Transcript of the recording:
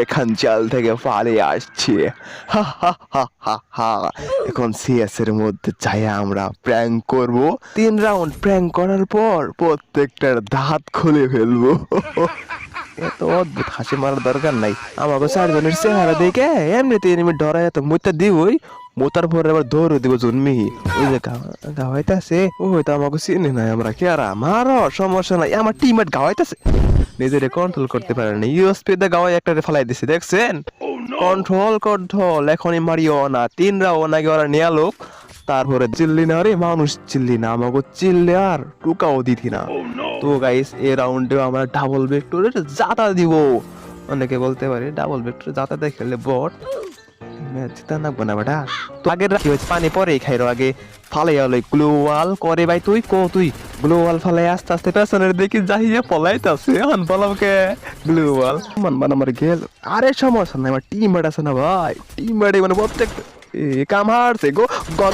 এখান জাল থেকে পালিয়ে আসছি। হা হা হা হা হা। এখন সিএস এর মধ্যে যাই আমরা প্র্যাঙ্ক করব। 3 রাউন্ড প্র্যাঙ্ক করার পর প্রত্যেকটার দাঁত খুলে ফেলবো। এত অদ্ভুত হাসি মারার দরকার নাই। আমাকে 4 জনের চেহারা দেখে এমনিতে এনিমি ডরাই এত মুইতা দিবই। মোতার পরে আবার দৌড় দিব জন্মি। ওই যে গাওয়াইতেছে ও হয়তো আমাকে চিনি নাই। আমরা কেরা মারো সমস্যা নাই। আমার টিমমেট গাওয়াইতেছে, নিজেরে কন্ট্রোল করতে পারে না। ইউএসপি দা গাওয়াই একটা ফেলাই দিছে দেখছেন। কন্ট্রোল কন্ট্রোল এখনই মারিও না। 3 রাউন্ড আগে ওরা নিয়ে লোক, তারপরে চিল্লি না রে মানুষ, চিল্লি না আমাকে চিল্লে আর টুকাও দিতি না। তো গাইস এই রাউন্ডে আমরা ডাবল ভেক্টরের জাতা দিব। অনেকে বলতে পারে ডাবল ভেক্টর জাতাতে খেললে বট ম্যাচ জিতা নাকবো না বেটা। তো আগের কি হয়েছে পানি পরেই খাইরো, আগে ফালাই হলো গ্লোয়াল করে ভাই। তুই তুই গ্লোয়াল ফালাই আস্তে আস্তে পেছনের দেখি যাইয়া পলাইতাছে। হান পালামকে গ্লোয়াল মানবান আমার গেল। আরে সমস্যা নাই, আমার টিমমেট আছে না ভাই। টিমমেট মানে প্রত্যেক কাম হারছে গো। গগ